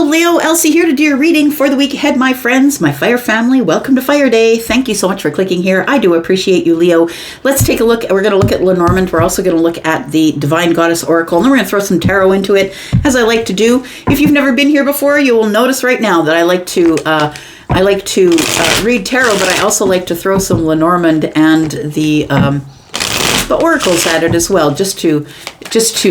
Leo, Elsie here to do your reading for the week ahead, my friends, my fire family. Welcome to Fire Day. Thank you so much for clicking here. I do appreciate you, Leo. Let's take a look. We're going to look at Lenormand. We're also going to look at the Divine Goddess Oracle, and then we're going to throw some tarot into it, as I like to do. If you've never been here before, you will notice right now that I like to read tarot, but I also like to throw some Lenormand and the oracles at it as well, just to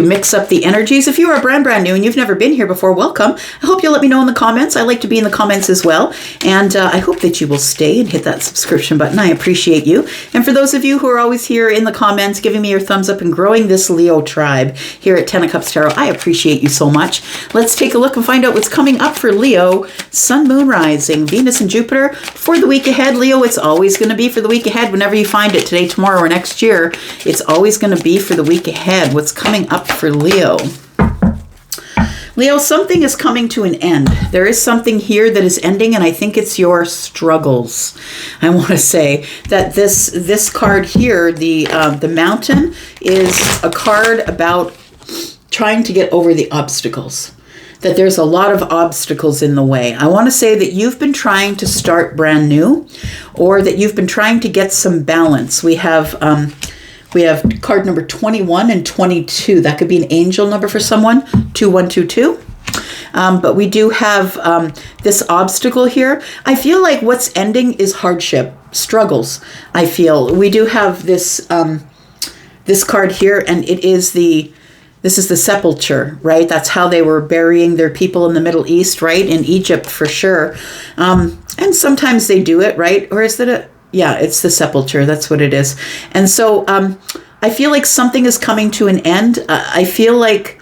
mix up the energies. If you are brand new and you've never been here before, welcome. I hope you'll let me know in the comments. I like to be in the comments as well. And I hope that you will stay and hit that subscription button. I appreciate you. And for those of you who are always here in the comments, giving me your thumbs up and growing this Leo tribe here at Ten of Cups Tarot, I appreciate you so much. Let's take a look and find out what's coming up for Leo, Sun, Moon, Rising, Venus, and Jupiter for the week ahead. Leo, it's always going to be for the week ahead whenever you find it, today, tomorrow, or next year. It's always going to be for the week ahead. What's coming up for Leo? Leo, something is coming to an end. There is something here that is ending, and I think it's your struggles. I want to say that this card here, the Mountain, is a card about trying to get over the obstacles. That there's a lot of obstacles in the way. I want to say that you've been trying to start brand new, or that you've been trying to get some balance. We have card number 21 and 22. That could be an angel number for someone, 2122. But we do have this obstacle here. I feel like what's ending is hardship, struggles. I feel we do have this this card here, and this is the sepulcher, right? That's how they were burying their people in the Middle East, right? In Egypt, for sure. And sometimes they do it, right? Or is that yeah, it's the sepulcher. That's what it is. And so I feel like something is coming to an end. I feel like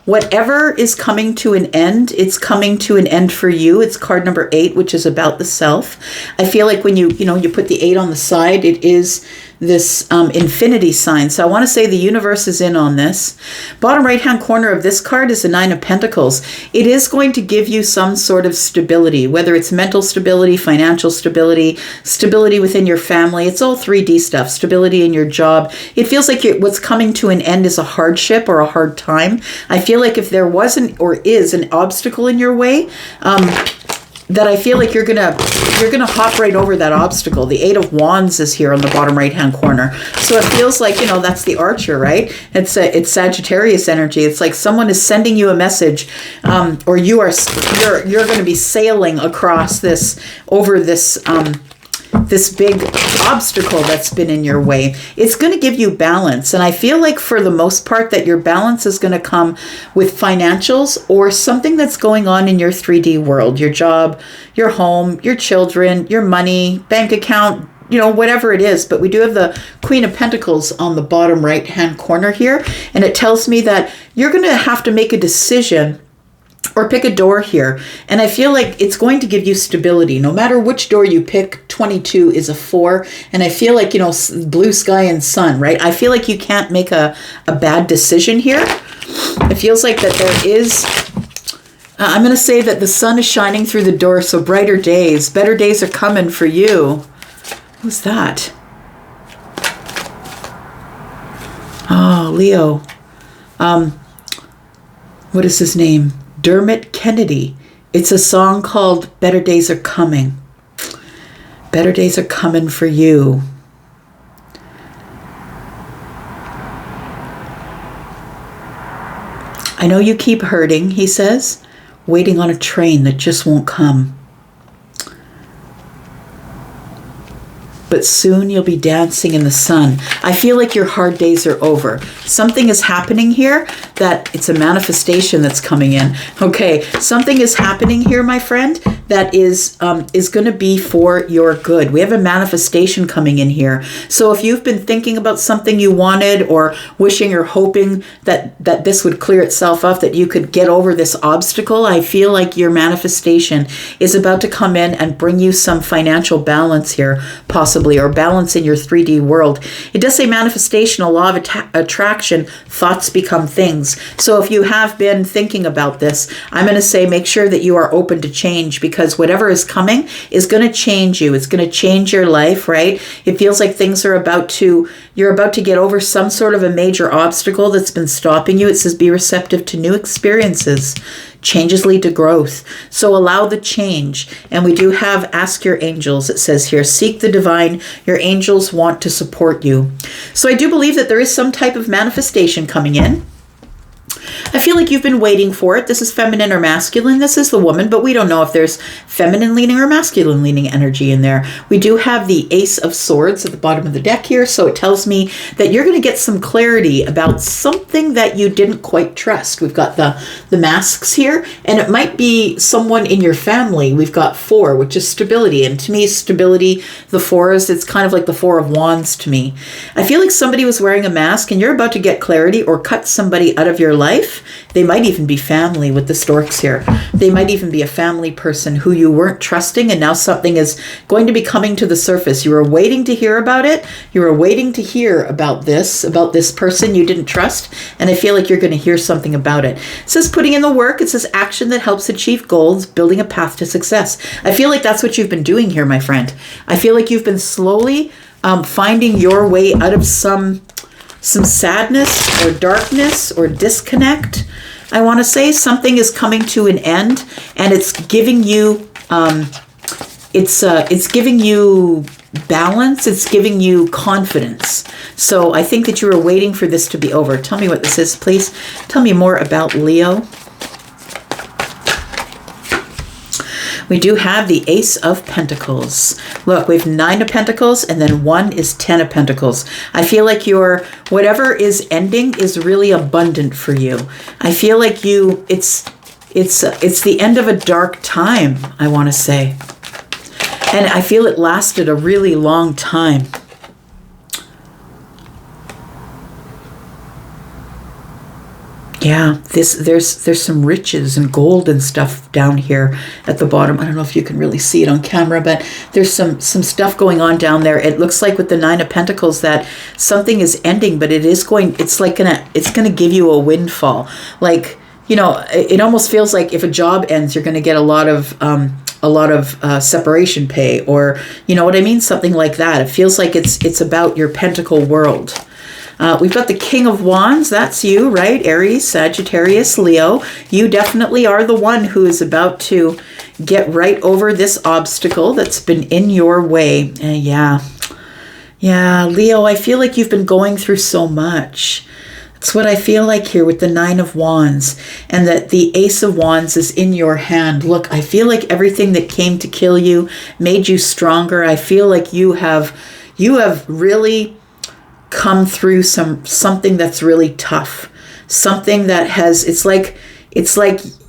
whatever is coming to an end, it's coming to an end for you. It's card number 8, which is about the self. I feel like when you put the 8 on the side, it is this infinity sign. So I want to say the universe is in on this. Bottom right-hand corner of this card is the 9 of Pentacles. It is going to give you some sort of stability, whether it's mental stability, financial stability, stability within your family. It's all 3D stuff, stability in your job. It feels like what's coming to an end is a hardship or a hard time. I feel like if there wasn't or is an obstacle in your way, that I feel like you're gonna hop right over that obstacle. The 8 of Wands is here on the bottom right hand corner, so it feels like that's the Archer, right? It's Sagittarius energy. It's like someone is sending you a message, or you're going to be sailing across this big obstacle that's been in your way. It's going to give you balance. And I feel like for the most part that your balance is going to come with financials or something that's going on in your 3D world, your job, your home, your children, your money, bank account, whatever it is. But we do have the Queen of Pentacles on the bottom right hand corner here. And it tells me that you're going to have to make a decision or pick a door here. And I feel like it's going to give you stability. No matter which door you pick, 22 is a 4. And I feel like, blue sky and sun, right? I feel like you can't make a bad decision here. It feels like that there is, I'm going to say that the sun is shining through the door. So brighter days, better days are coming for you. Who's that? Oh, Leo. What is his name? Dermot Kennedy. It's a song called Better Days Are Coming. Better days are coming for you. I know you keep hurting, he says, waiting on a train that just won't come. But soon you'll be dancing in the sun. I feel like your hard days are over. Something is happening here that it's a manifestation that's coming in. Okay, something is happening here, my friend, that is going to be for your good. We have a manifestation coming in here. So if you've been thinking about something you wanted or wishing or hoping that this would clear itself up, that you could get over this obstacle, I feel like your manifestation is about to come in and bring you some financial balance here, possibly, or balance in your 3D world. It does say manifestation, a law of attraction, thoughts become things. So if you have been thinking about this, I'm going to say make sure that you are open to change, because whatever is coming is going to change you. It's going to change your life, right? It feels like things are you're about to get over some sort of a major obstacle that's been stopping you. It says be receptive to new experiences. Changes lead to growth. So allow the change. And we do have ask your angels. It says here, seek the divine. Your angels want to support you. So I do believe that there is some type of manifestation coming in. I feel like you've been waiting for it. This is feminine or masculine. This is the woman, but we don't know if there's feminine leaning or masculine leaning energy in there. We do have the Ace of Swords at the bottom of the deck here, so it tells me that you're going to get some clarity about something that you didn't quite trust. We've got the masks here, and it might be someone in your family. We've got 4, which is stability, and to me, stability, the 4s, it's kind of like the 4 of Wands to me. I feel like somebody was wearing a mask, and you're about to get clarity or cut somebody out of your life. They might even be family with the storks here. They might even be a family person who you weren't trusting, and now something is going to be coming to the surface. You were waiting to hear about it. You were waiting to hear about this person you didn't trust, and I feel like you're going to hear something about it. It says putting in the work. It says action that helps achieve goals, building a path to success. I feel like that's what you've been doing here, my friend. I feel like you've been slowly finding your way out of some sadness or darkness or disconnect. I want to say something is coming to an end, and it's giving you it's giving you balance. It's giving you confidence. So I think that you were waiting for this to be over. Tell me what this is, please. Tell me more about Leo. We do have the Ace of Pentacles. Look, we have 9 of Pentacles, and then 1 is 10 of Pentacles. I feel like your whatever is ending is really abundant for you. I feel like it's the end of a dark time, I want to say. And I feel it lasted a really long time. Yeah, there's some riches and gold and stuff down here at the bottom. I don't know if you can really see it on camera, but there's some stuff going on down there. It looks like with the 9 of Pentacles that something is ending, but it's gonna give you a windfall. Like, you know, it almost feels like if a job ends, you're gonna get a lot of separation pay, or you know what I mean, something like that. It feels like it's about your pentacle world. We've got the King of Wands. That's you, right? Aries, Sagittarius, Leo. You definitely are the one who is about to get right over this obstacle that's been in your way. Yeah, Leo, I feel like you've been going through so much. That's what I feel like here with the 9 of Wands, and that the Ace of Wands is in your hand. Look, I feel like everything that came to kill you made you stronger. I feel like you have really come through something that's really tough. Something that has, it's like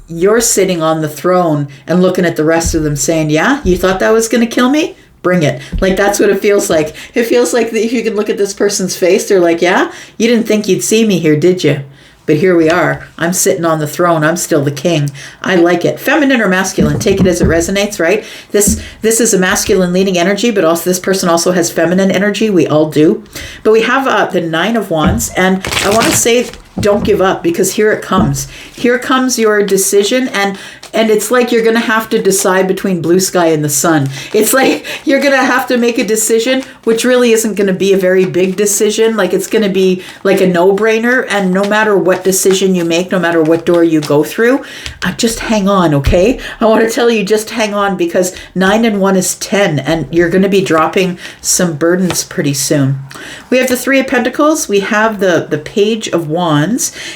you're sitting on the throne and looking at the rest of them saying, yeah, you thought that was going to kill me? Bring it. Like, that's what it feels like. It feels like that if you can look at this person's face, they're like, yeah, you didn't think you'd see me here, did you? But here we are. I'm sitting on the throne. I'm still the king. I like it. Feminine or masculine, take it as it resonates, right? This is a masculine leaning energy, but also this person also has feminine energy. We all do. But we have the 9 of Wands, and I want to say don't give up, because here it comes. Here comes your decision, and it's like you're going to have to decide between blue sky and the sun. It's like you're going to have to make a decision, which really isn't going to be a very big decision. Like, it's going to be like a no-brainer, and no matter what decision you make, no matter what door you go through, just hang on, okay? I want to tell you, just hang on, because 9 and 1 is 10, and you're going to be dropping some burdens pretty soon. We have the 3 of Pentacles, we have the Page of Wands,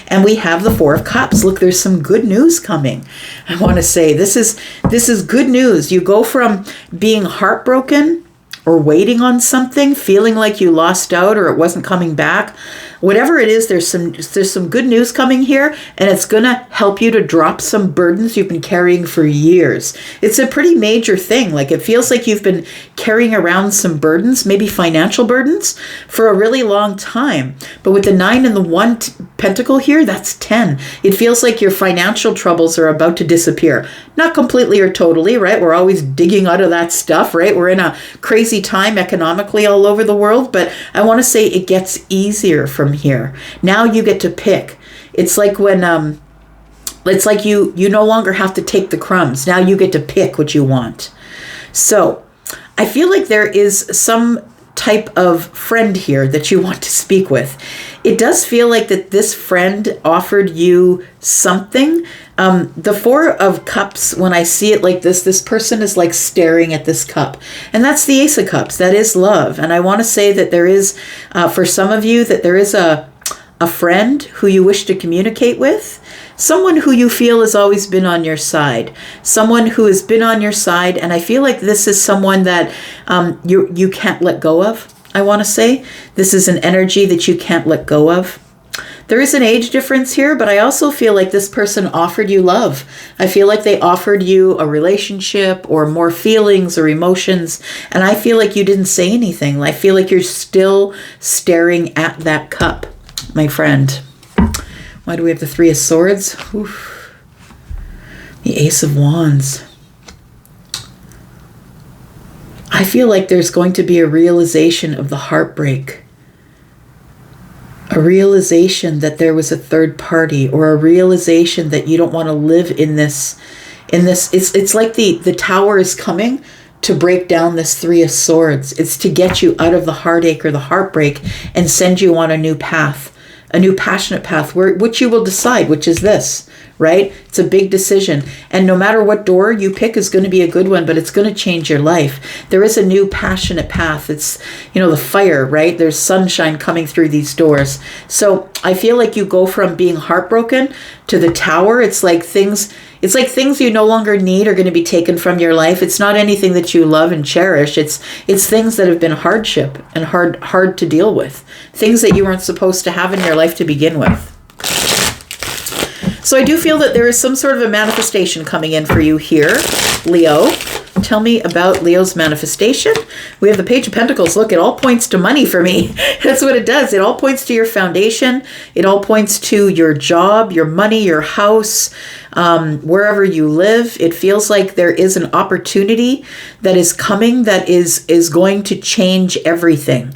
and we have the 4 of Cups. Look, there's some good news coming. I want to say this is good news. You go from being heartbroken or waiting on something, feeling like you lost out or it wasn't coming back. Whatever it is, there's some good news coming here, and it's going to help you to drop some burdens you've been carrying for years. It's a pretty major thing. Like, it feels like you've been carrying around some burdens, maybe financial burdens, for a really long time. But with the 9 and the 1 pentacle here, that's 10. It feels like your financial troubles are about to disappear. Not completely or totally, right? We're always digging out of that stuff, right? We're in a crazy time economically all over the world, but I want to say it gets easier from here. Now you get to pick. It's like when it's like you no longer have to take the crumbs. Now you get to pick what you want. So I feel like there is some type of friend here that you want to speak with. It does feel like that this friend offered you something. The Four of Cups, when I see it like this person is like staring at this cup. And that's the Ace of Cups. That is love. And I want to say that there is, for some of you, that there is a friend who you wish to communicate with. Someone who you feel has always been on your side. Someone who has been on your side. And I feel like this is someone that you can't let go of, I want to say. This is an energy that you can't let go of. There is an age difference here, but I also feel like this person offered you love. I feel like they offered you a relationship or more feelings or emotions, and I feel like you didn't say anything. I feel like you're still staring at that cup, my friend. Why do we have the Three of Swords? Oof. The Ace of Wands. I feel like there's going to be a realization of the heartbreak. A realization that there was a third party, or a realization that you don't want to live in this. It's like the tower is coming to break down this Three of Swords. It's to get you out of the heartache or the heartbreak and send you on a new path, a new passionate path, which you will decide, which is this, right? It's a big decision. And no matter what door you pick is going to be a good one, but it's going to change your life. There is a new passionate path. It's, the fire, right? There's sunshine coming through these doors. So I feel like you go from being heartbroken to the tower. It's like things you no longer need are going to be taken from your life. It's not anything that you love and cherish. It's things that have been hardship and hard to deal with. Things that you weren't supposed to have in your life to begin with. So I do feel that there is some sort of a manifestation coming in for you here, Leo. Tell me about Leo's manifestation. We have the Page of Pentacles. Look, it all points to money for me. That's what it does. It all points to your foundation. It all points to your job, your money, your house, wherever you live. It feels like there is an opportunity that is coming that is going to change everything.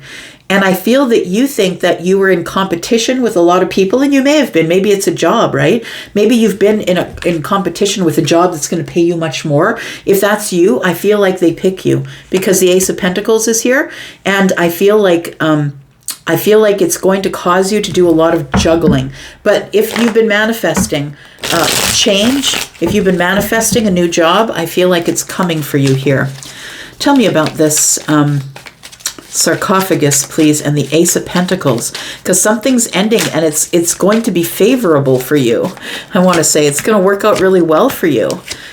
And I feel that you think that you were in competition with a lot of people, and you may have been. Maybe it's a job, right? Maybe you've been in competition with a job that's going to pay you much more. If that's you, I feel like they pick you because the Ace of Pentacles is here, and I feel like it's going to cause you to do a lot of juggling. But if you've been manifesting change, if you've been manifesting a new job, I feel like it's coming for you here. Tell me about this sarcophagus, please, and the Ace of Pentacles, because something's ending and it's going to be favorable for you. I want to say it's going to work out really well for you.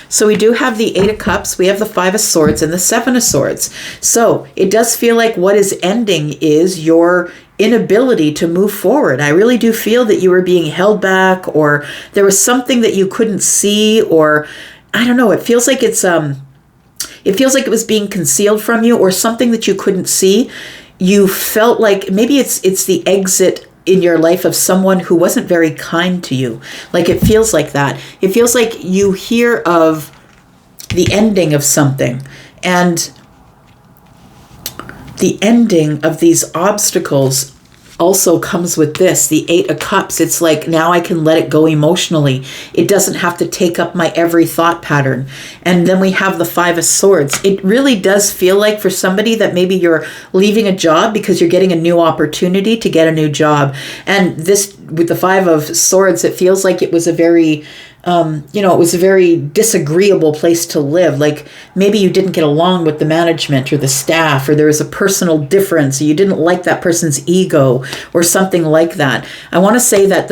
So we do have the Eight of Cups, we have the Five of Swords, and the Seven of Swords. So it does feel like what is ending is your inability to move forward. I really do feel that you were being held back, or there was something that you couldn't see, or I don't know, it feels like it was being concealed from you, or something that you couldn't see. You felt like maybe it's the exit in your life of someone who wasn't very kind to you. Like it feels like that. It feels like you hear of the ending of something, and the ending of these obstacles also comes with this, the Eight of Cups. It's like, now I can let it go emotionally. It doesn't have to take up my every thought pattern. And then we have the Five of Swords. It really does feel like for somebody that maybe you're leaving a job because you're getting a new opportunity to get a new job. And this, with the Five of Swords, it feels like it was a very it was a very disagreeable place to live. Like maybe you didn't get along with the management or the staff, or there was a personal difference. You didn't like that person's ego or something like that. I want to say that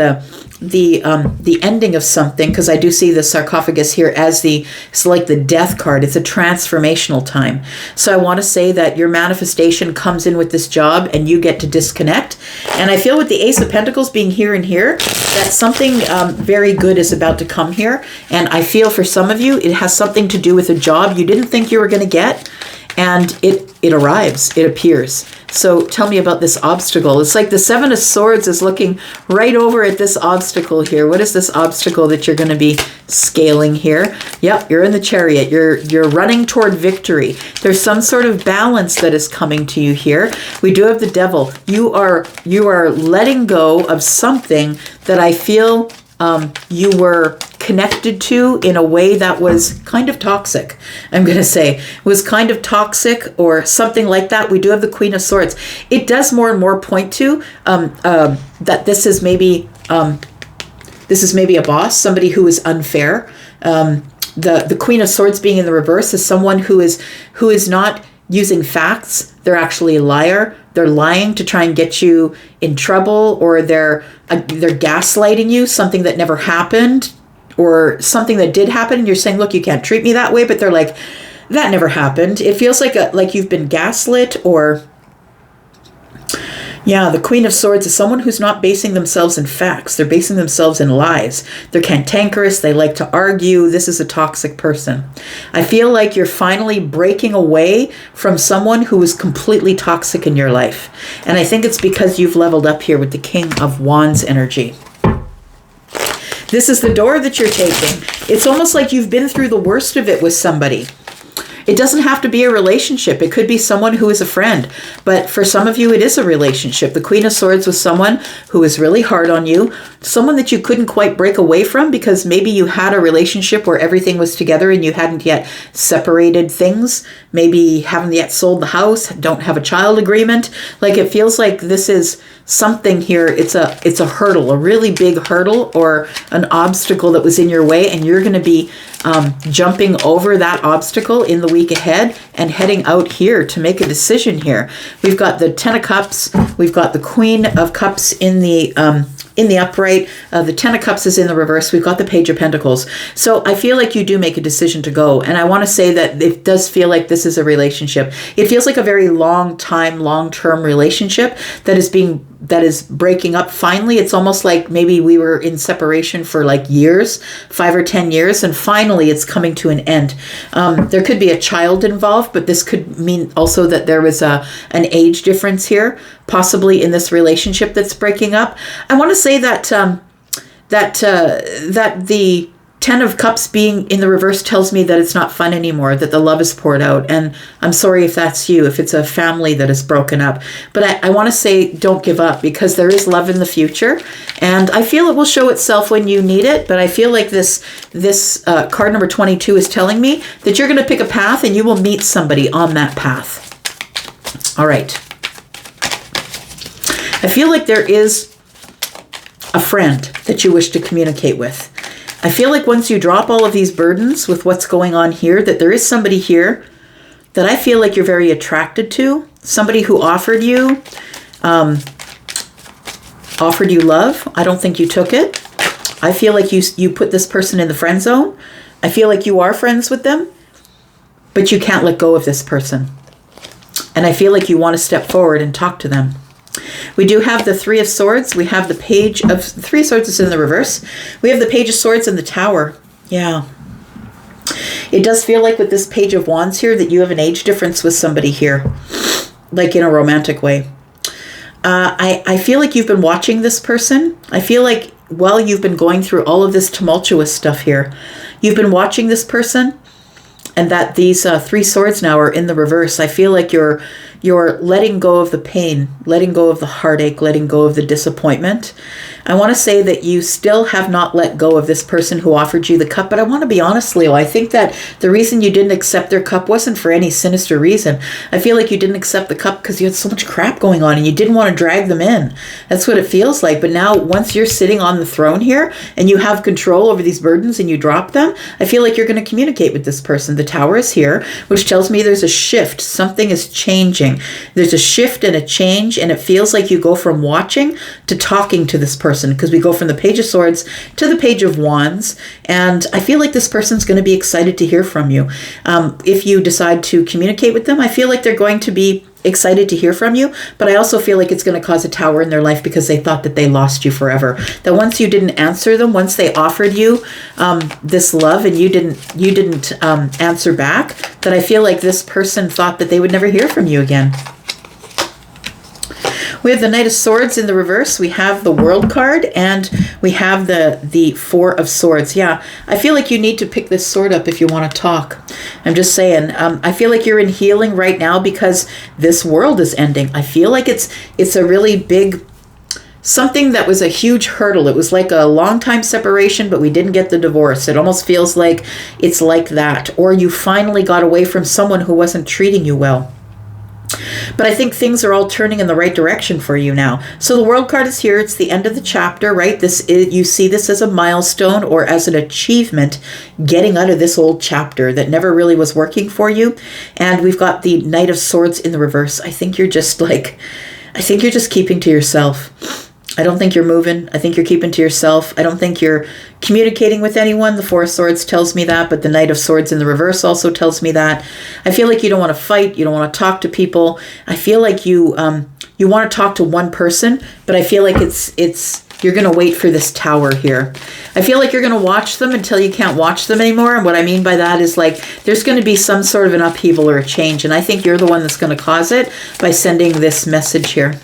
the ending of something, because I do see the sarcophagus here as it's like the death card. It's a transformational time. So I want to say that your manifestation comes in with this job and you get to disconnect. And I feel with the Ace of Pentacles being here and here, that something very good is about to come here. And I feel for some of you, it has something to do with a job you didn't think you were going to get. And it arrives, it appears. So tell me about this obstacle. It's like the Seven of Swords is looking right over at this obstacle here. What is this obstacle that you're going to be scaling here? Yep, you're in the Chariot. You're running toward victory. There's some sort of balance that is coming to you here. We do have the Devil. You are letting go of something that I feel you were connected to in a way that was kind of toxic. I'm going to say it was kind of toxic or something like that. We do have the Queen of Swords. It does more and more point to that this is maybe This is maybe a boss, somebody who is unfair. The Queen of Swords being in the reverse is someone who is not using facts. They're actually a liar. They're lying to try and get you in trouble, or they're gaslighting you, something that never happened, or something that did happen, and you're saying, look, you can't treat me that way, but they're like, that never happened. It feels like you've been gaslit, or yeah, the Queen of Swords is someone who's not basing themselves in facts. They're basing themselves in lies. They're cantankerous. They like to argue. This is a toxic person. I feel like you're finally breaking away from someone who was completely toxic in your life. And I think it's because you've leveled up here with the King of Wands energy. This is the door that you're taking. It's almost like you've been through the worst of it with somebody. It doesn't have to be a relationship. It could be someone who is a friend. But for some of you, it is a relationship. The Queen of Swords was someone who is really hard on you, someone that you couldn't quite break away from because maybe you had a relationship where everything was together and you hadn't yet separated things. Maybe haven't yet sold the house, don't have a child agreement. Like, it feels like this is something here. It's a hurdle, a really big hurdle, or an obstacle that was in your way, and you're going to be jumping over that obstacle in the week ahead and heading out here to make a decision here. We've got the Ten of Cups. We've got the Queen of Cups in the upright. The Ten of Cups is in the reverse. We've got the Page of Pentacles. So I feel like you do make a decision to go. And I want to say that it does feel like this is a relationship. It feels like a very long-term relationship that is breaking up finally. It's almost like maybe we were in separation for like years, 5 or 10 years, and finally it's coming to an end. There could be a child involved, but this could mean also that there was an age difference here, possibly in this relationship that's breaking up. I want to say that the Ten of Cups being in the reverse tells me that it's not fun anymore, that the love is poured out. And I'm sorry if that's you, if it's a family that is broken up. But I want to say don't give up, because there is love in the future. And I feel it will show itself when you need it. But I feel like this card number 22 is telling me that you're going to pick a path and you will meet somebody on that path. All right. I feel like there is a friend that you wish to communicate with. I feel like once you drop all of these burdens with what's going on here, that there is somebody here that I feel like you're very attracted to, somebody who offered you love. I don't think you took it. I feel like you put this person in the friend zone. I feel like you are friends with them, but you can't let go of this person. And I feel like you want to step forward and talk to them. We do have the Three of Swords. We have the Page of... Three of Swords is in the reverse. We have the Page of Swords and the Tower. Yeah. It does feel like with this Page of Wands here that you have an age difference with somebody here. Like in a romantic way. I feel like you've been watching this person. I feel like while you've been going through all of this tumultuous stuff here, you've been watching this person, and that these Three Swords now are in the reverse. I feel like you're letting go of the pain, letting go of the heartache, letting go of the disappointment. I want to say that you still have not let go of this person who offered you the cup, but I want to be honest, Leo. I think that the reason you didn't accept their cup wasn't for any sinister reason. I feel like you didn't accept the cup because you had so much crap going on and you didn't want to drag them in. That's what it feels like. But now, once you're sitting on the throne here and you have control over these burdens and you drop them, I feel like you're going to communicate with this person. The Tower is here, which tells me there's a shift. Something is changing. There's a shift and a change, and it feels like you go from watching to talking to this person, because we go from the Page of Swords to the Page of Wands, and I feel like this person's going to be excited to hear from you. If you decide to communicate with them, I feel like they're going to be excited to hear from you, but I also feel like it's going to cause a tower in their life because they thought that they lost you forever. That once you didn't answer them, once they offered you this love and you didn't answer back, that I feel like this person thought that they would never hear from you again. We have the Knight of Swords in the reverse. We have the World card, and we have the Four of Swords. Yeah, I feel like you need to pick this sword up if you want to talk. I'm just saying. I feel like you're in healing right now because this world is ending. I feel like it's a really big... something that was a huge hurdle. It was like a long time separation, but we didn't get the divorce. It almost feels like it's like that. Or you finally got away from someone who wasn't treating you well. But I think things are all turning in the right direction for you now. So the World card is here. It's the end of the chapter, right? You see this as a milestone or as an achievement, getting out of this old chapter that never really was working for you. And we've got the Knight of Swords in the reverse. I think you're just keeping to yourself. I don't think you're moving. I think you're keeping to yourself. I don't think you're communicating with anyone. The Four of Swords tells me that, but the Knight of Swords in the reverse also tells me that. I feel like you don't want to fight. You don't want to talk to people. I feel like you want to talk to one person, but I feel like you're going to wait for this Tower here. I feel like you're going to watch them until you can't watch them anymore. And what I mean by that is like there's going to be some sort of an upheaval or a change. And I think you're the one that's going to cause it by sending this message here.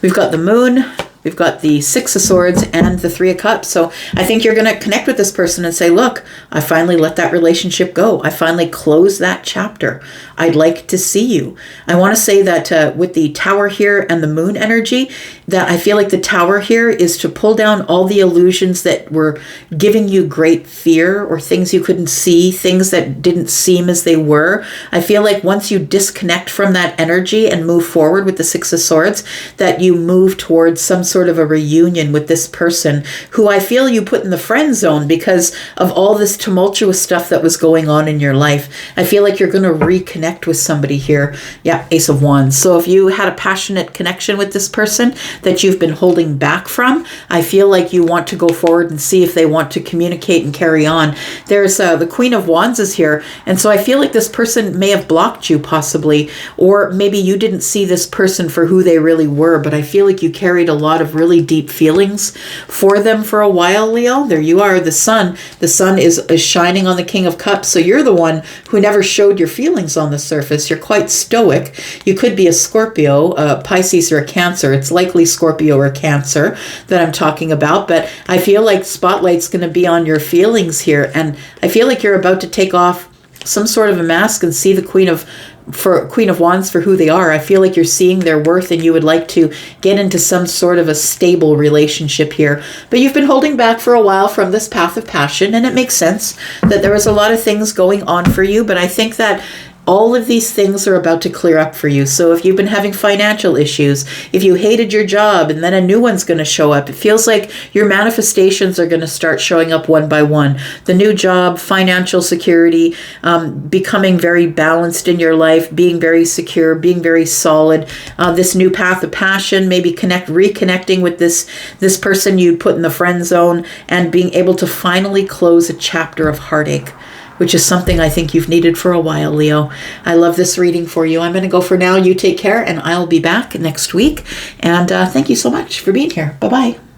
We've got the Moon. We've got the Six of Swords and the Three of Cups. So I think you're going to connect with this person and say, look, I finally let that relationship go. I finally closed that chapter. I'd like to see you. I want to say that with the Tower here and the Moon energy, that I feel like the Tower here is to pull down all the illusions that were giving you great fear or things you couldn't see, things that didn't seem as they were. I feel like once you disconnect from that energy and move forward with the Six of Swords, that you move towards some sort of a reunion with this person who I feel you put in the friend zone because of all this tumultuous stuff that was going on in your life. I feel like you're going to reconnect with somebody here. Yeah, Ace of Wands. So if you had a passionate connection with this person that you've been holding back from, I feel like you want to go forward and see if they want to communicate and carry on. There's the Queen of Wands is here. And so I feel like this person may have blocked you possibly, or maybe you didn't see this person for who they really were, but I feel like you carried a lot of really deep feelings for them for a while, Leo. There you are, the Sun. The Sun is shining on the King of Cups. So you're the one who never showed your feelings on the surface. You're quite stoic. You could be a Scorpio, a Pisces, or a Cancer. It's likely Scorpio or Cancer that I'm talking about, but I feel like spotlight's going to be on your feelings here. And I feel like you're about to take off some sort of a mask and see the Queen of Wands for who they are. I feel like you're seeing their worth and you would like to get into some sort of a stable relationship here. But you've been holding back for a while from this path of passion, and it makes sense that there was a lot of things going on for you, but I think that all of these things are about to clear up for you. So if you've been having financial issues, if you hated your job and then a new one's going to show up, it feels like your manifestations are going to start showing up one by one. The new job, financial security, becoming very balanced in your life, being very secure, being very solid. This new path of passion, maybe reconnecting with this person you put in the friend zone and being able to finally close a chapter of heartache, which is something I think you've needed for a while, Leo. I love this reading for you. I'm going to go for now. You take care, and I'll be back next week. And thank you so much for being here. Bye-bye.